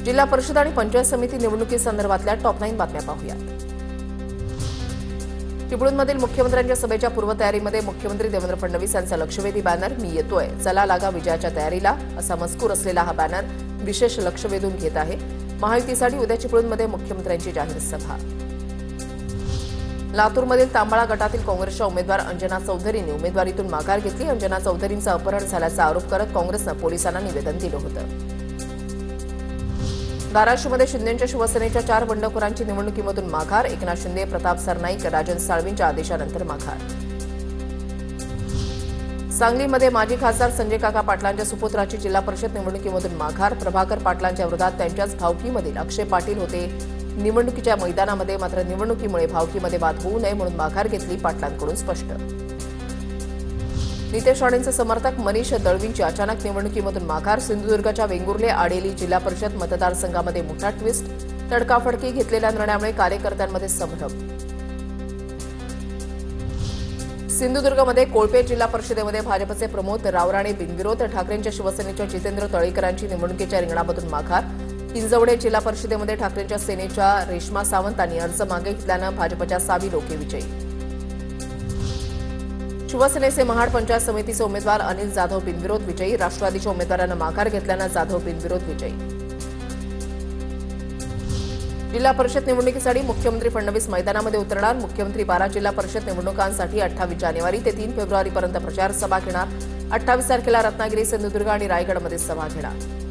जिल्हा परिषद आणि पंचायत समिती निवडणुकीसंदर्भातल्या टॉप 9 बातम्या पाहूयात। चिपळूणमधील मुख्यमंत्र्यांच्या सभेच्या पूर्वतयारीमध्ये मुख्यमंत्री देवेंद्र फडणवीस यांचा लक्षवेधी बॅनर मी येतोय, चला लागा विजयाच्या तयारीला असा मजकूर असलेला हा बॅनर विशेष लक्ष वेधून घेत आहे। महायुतीसाठी उद्या चिपळूणमध्ये मुख्यमंत्र्यांची जाहीर सभा। लातूरमधील तांबाळा गटातील काँग्रेसच्या उमेदवार अंजना चौधरींनी उमेदवारीतून माघार घेतली। अंजना चौधरींचं अपहरण झाल्याचा आरोप करत काँग्रेसनं पोलिसांना निवेदन दिलं होतं। धाराशिवमध्ये शिंदेंच्या शिवसेनेच्या 4 बंडखोरांची निवडणुकीमधून माघार। एकनाथ शिंदे, प्रताप सरनाईक, राजन साळवींच्या आदेशानंतर माघार। सांगलीमध्ये माजी खासदार संजय काका पाटलांच्या सुपुत्राची जिल्हा परिषद निवडणुकीमधून माघार। प्रभाकर पाटलांच्या विरोधात त्यांच्याच भावकीमधील अक्षय पाटील होते निवडणुकीच्या मैदानामध्ये, मात्र निवडणुकीमुळे भावकीमध्ये वाद होऊ नये म्हणून माघार घेतली, पाटलांकडून स्पष्ट। नितेश राणेंचे समर्थक मनीष दळवींची अचानक निवडणुकीमधून माघार। सिंधुदुर्गच्या वेंगुर्ले आडेली जिल्हा परिषद मतदारसंघामध्ये मोठा ट्विस्ट, तडकाफडकी घेतलेल्या निर्णयामुळे कार्यकर्त्यांमध्ये संभ्रम। सिंधुदुर्गमध्ये कोळपे जिल्हा परिषदेमध्ये भाजपचे प्रमोद रावराणे बिनविरोध। ठाकरेंच्या शिवसेनेच्या जितेंद्र तळेकरांची निवडणुकीच्या रिंगणामधून माघार। हिंजवडे जिल्हा परिषदेमध्ये ठाकरेंच्या सेनेच्या रेश्मा सावंतांनी अर्ज मागे घेतल्यानं भाजपच्या सावी लोके विजयी। शिवसेनेचे महाड पंचायत समितीचे उमेदवार अनिल जाधव बिनविरोध विजयी। राष्ट्रवादीच्या उमेदवारांना माघार घेतल्यानं जाधव बिनविरोध विजयी। जिल्हा परिषद निवडणुकीसाठी मुख्यमंत्री फडणवीस मैदानामध्ये उतरणार। मुख्यमंत्री 12 जिल्हा परिषद निवडणुकांसाठी 28 जानेवारी ते 3 फेब्रुवारीपर्यंत प्रचार सभा घेणार। 28 तारखेला रत्नागिरी, सिंधुदुर्ग आणि रायगडमध्ये सभा घेणार।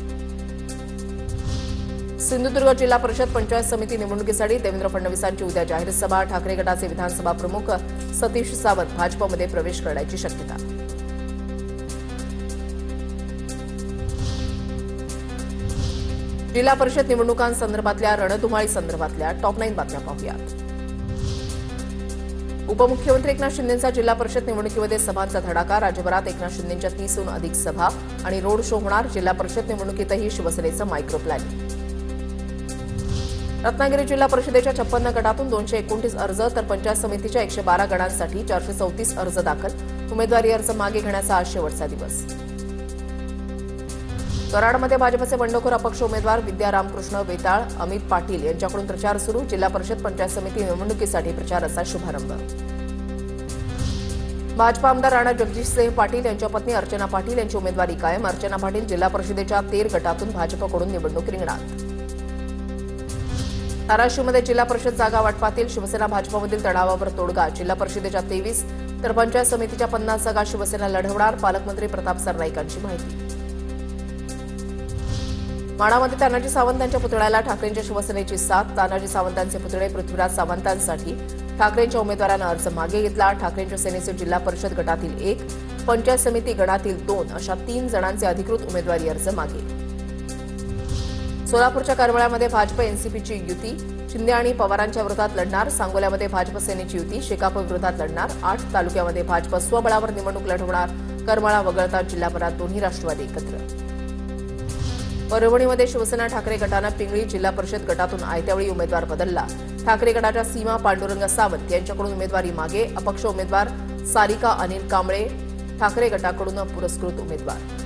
सिंधुदुर्ग जिल्हा परिषद पंचायत समिती निवडणुकीसाठी देवेंद्र फडणवीसांची उद्या जाहीर सभा। ठाकरे गटाचे विधानसभा प्रमुख सतीश सावंत भाजपमध्ये प्रवेश करण्याची शक्यता। जिल्हा परिषद निवडणुकांसंदर्भातल्या रणधुमाळीसंदर्भातल्या टॉप 9 बातम्या पाहूयात। उपमुख्यमंत्री एकनाथ शिंदेंचा जिल्हा परिषद निवडणुकीमध्ये सभांचा धडाका। राज्यभरात एकनाथ शिंदेंच्या 30हून अधिक सभा आणि रोड शो होणार। जिल्हा परिषद निवडणुकीतही शिवसेनेचं मायक्रो प्लॅनिंग। रत्नागिरी जिल्हा परिषदेच्या 56 गटातून 229 अर्ज तर पंचायत समितीच्या 112 गणांसाठी 434 अर्ज दाखल। उमेदवारी अर्ज मागे घेण्याचा आज शेवटचा दिवस। कराडमध्ये भाजपचे बंडखोर अपक्ष उमेदवार विद्या रामकृष्ण वेताळ, अमित पाटील यांच्याकडून प्रचार सुरू। जिल्हा परिषद पंचायत समिती निवडणुकीसाठी प्रचाराचा शुभारंभ। भाजपा आमदार राणा जगजितसिंह पाटील यांच्या पत्नी अर्चना पाटील यांची उमेदवारी कायम। अर्चना पाटील जिल्हा परिषदेच्या 13 गटातून भाजपकडून निवडणूक रिंगणात। धाराशिवमध्ये जिल्हा परिषद जागा वाटपातील शिवसेना भाजपमधील तणावावर तोडगा। जिल्हा परिषदेच्या 23 तर पंचायत समितीच्या 50 जागा शिवसेना लढवणार। पालकमंत्री प्रताप सरनाईकांची माहिती। माढामध्ये तानाजी सावंत यांच्या पुतळ्याला ठाकरेंच्या शिवसेनेची साथ। तानाजी सावंतांचे पुतळे पृथ्वीराज सावंतांसाठी ठाकरेंच्या उमेदवारानं अर्ज मागे घेतला। ठाकरेंच्या सेनेचे जिल्हा परिषद गटातील 1, पंचायत समिती गणातील 2 अशा 3 जणांचे अधिकृत उमेदवारी अर्ज मागे। सोलापूरच्या करमाळ्यामध्ये भाजप एनसीपीची युती। शिंदे आणि पवारांच्या विरोधात लढणार। सांगोल्यामध्ये भाजप सेनेची युती शेकाप विरोधात लढणार। 8 तालुक्यामध्ये भाजप स्वबळावर निवडणूक लढवणार। करमाळा वगळता जिल्हाभरात दोन्ही राष्ट्रवादी एकत्र। परभणीमध्ये शिवसेना ठाकरे गटानं पिंगळी जिल्हा परिषद गटातून आयत्यावेळी उमेदवार बदलला। ठाकरे गटाच्या सीमा पांडुरंग सावंत यांच्याकडून उमेदवारी मागे। अपक्ष उमेदवार सारिका अनिल कांबळे ठाकरे गटाकडून पुरस्कृत उमेदवार।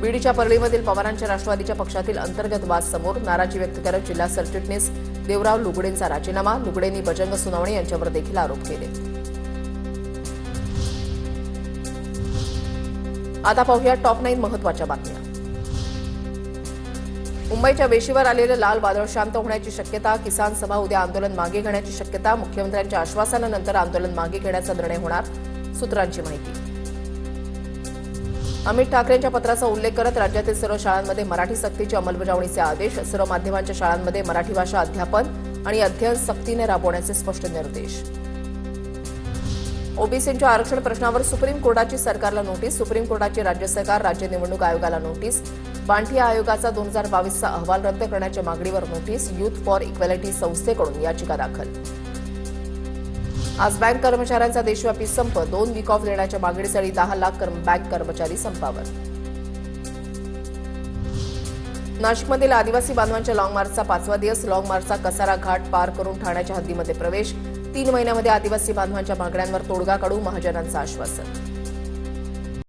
बीडच्या परळीमधील पवारांच्या राष्ट्रवादीच्या पक्षातील अंतर्गत वाद समोर। नाराजी व्यक्त करत जिल्हा सरचिटणीस देवराव लुगडेंचा राजीनामा। लुगडेंनी बजरंग सोनवणे यांच्यावर देखील आरोप केले। आता पाहूया टॉप 9 महत्त्वाच्या बातम्या। मुंबईच्या वेशीवर आलेलं लाल वादळ शांत होण्याची शक्यता। किसान सभा उद्या आंदोलन मागे घेण्याची शक्यता। मुख्यमंत्र्यांच्या आश्वासनानंतर आंदोलन मागे घेण्याचा निर्णय होणार, सूत्रांची माहिती। अमित ठाकरेंच्या पत्राचा उल्लेख करत राज्यातील सर्व शाळांमध्ये मराठी सक्तीची अंमलबजावणीचे आदेश। सर्व माध्यमांच्या शाळांमध्ये मराठी भाषा अध्यापन आणि अध्ययन सक्तीने राबवण्याचे स्पष्ट निर्देश। ओबीसींच्या आरक्षण प्रश्नावर सुप्रीम कोर्टाची सरकारला नोटीस। सुप्रीम कोर्टाची राज्य सरकार राज्य निवडणूक आयोगाला नोटीस। बांठिया आयोगाचा 2022चा अहवाल रद्द करण्याच्या मागणीवर नोटीस। युथ फॉर इक्वॅलिटी संस्थेकडून याचिका दाखल। आज बँक कर्मचाऱ्यांचा देशव्यापी संप। 2 वीक ऑफ देण्याच्या मागणीसाठी 10 लाख बँक कर्मचारी संपावर। नाशिकमधील आदिवासी बांधवांच्या लॉंग मार्चचा 5वा दिवस। लॉंग मार्चचा कसारा घाट पार करून ठाण्याच्या हद्दीमध्ये प्रवेश। 3 महिन्यामध्ये आदिवासी बांधवांच्या मागण्यांवर तोडगा काढू, महाजनांचं आश्वासन।